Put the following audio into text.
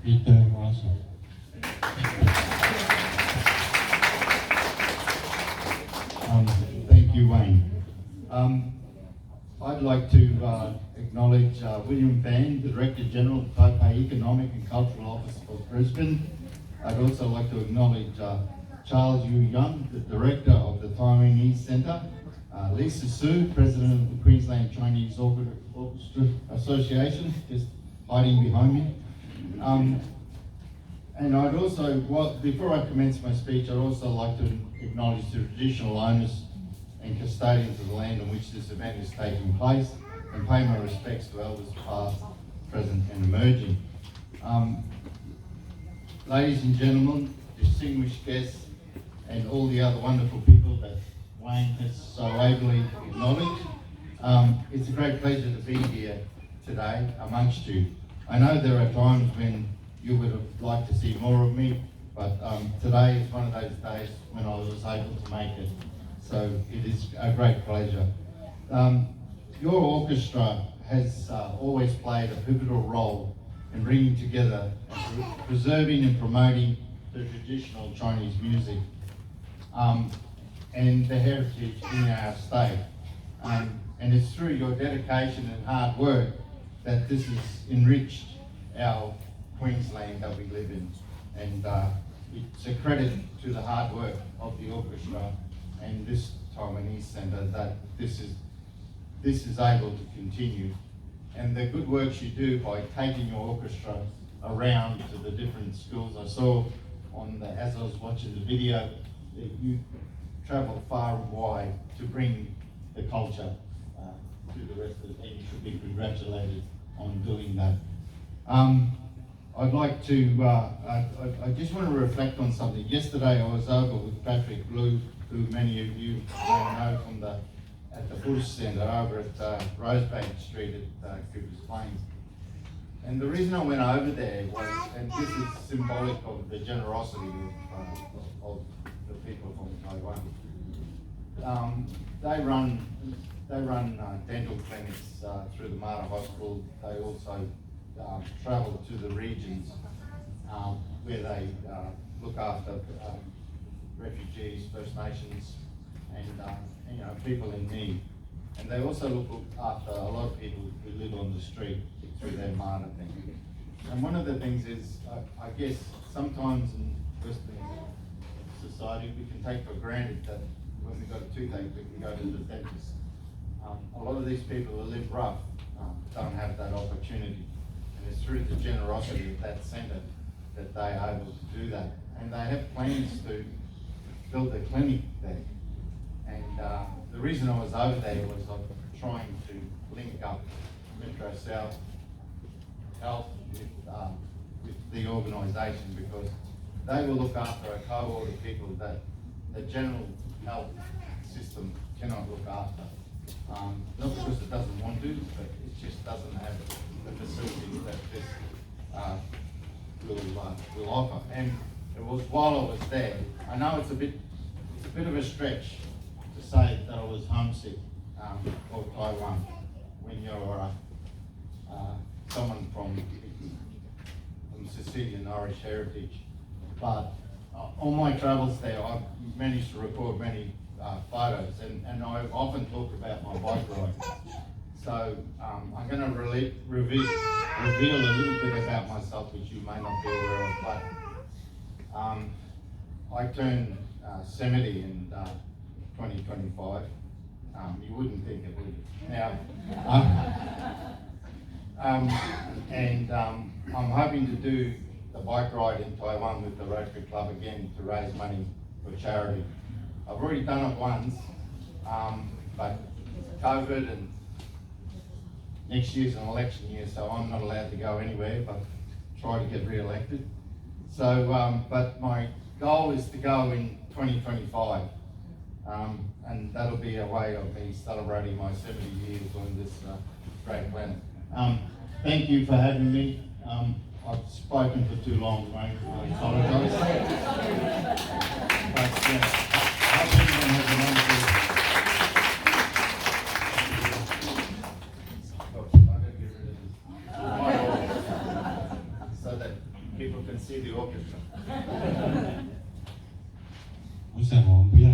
Peter Russo. Thank you, Wayne. I'd like to acknowledge William Fan, the Director General of the Q.C.O.A Economic and Cultural Office for Brisbane. I'd also like to acknowledge Charles Yu Young, the Director of the Taiwanese Centre, Lisa Su, President of the Queensland Chinese Orchestra Association, just hiding behind me. And I'd also, before I commence my speech, I'd also like to acknowledge the traditional owners and custodians of the land on which this event is taking place, and pay my respects to elders past, present and emerging. Ladies and gentlemen, distinguished guests, and all the other wonderful people that Wayne has so ably acknowledged, it's a great pleasure to be here today amongst you. I know there are times when you would have liked to see more of me, but today is one of those days when I was able to make it. So it is a great pleasure. Your orchestra has always played a pivotal role in bringing together, preserving and promoting the traditional Chinese music and the heritage in our state. And it's through your dedication and hard work that this has enriched our Queensland that we live in. And it's a credit to the hard work of the orchestra and this Taiwanese Centre that this is able to continue. And the good work you do by taking your orchestra around to the different schools. I saw as I was watching the video that you travel far and wide to bring the culture to the rest of it, and you should be congratulated on doing that. I'd like to, I just want to reflect on something. Yesterday I was over with Patrick Blue, who many of you may know from at the Bush Centre over at Rosebank Street at Coopers Plains. And the reason I went over there was, and this is symbolic of the generosity of the people from Taiwan. They run dental clinics through the Mater Hospital. They also travel to the regions where they look after refugees, First Nations, and people in need. And they also look after a lot of people who live on the street through their Mater thing. And one of the things is, I guess sometimes in Western society we can take for granted that when we've got a toothache we can go to the dentist. A lot of these people who live rough don't have that opportunity. And it's through the generosity of that centre that they are able to do that. And they have plans to build a clinic there. And the reason I was over there was I'm trying to link up Metro South Health with the organisation, because they will look after a cohort of people that the general health system cannot look after. Not because it doesn't want to, but it just doesn't have the facilities that this will offer. And it was while I was there, I know it's a bit of a stretch to say that I was homesick for Taiwan when you're someone from Sicilian Irish heritage. But on my travels there, I've managed to record many photos, and I often talk about my bike ride. So I'm going to reveal a little bit about myself, which you may not be aware of. But I turned 70 in 2025. You wouldn't think it would. Now, and I'm hoping to do the bike ride in Taiwan with the Rotary Club again to raise money for charity. I've already done it once, but COVID and next year's an election year, so I'm not allowed to go anywhere but try to get re-elected. So, but my goal is to go in 2025, and that'll be a way of me celebrating my 70 years on this great planet. Thank you for having me. I've spoken for too long, mate. I apologise. But I hope everyone has a wonderful. Oh, I gotta get rid of this. So that people can see the orchestra. 我想我们不要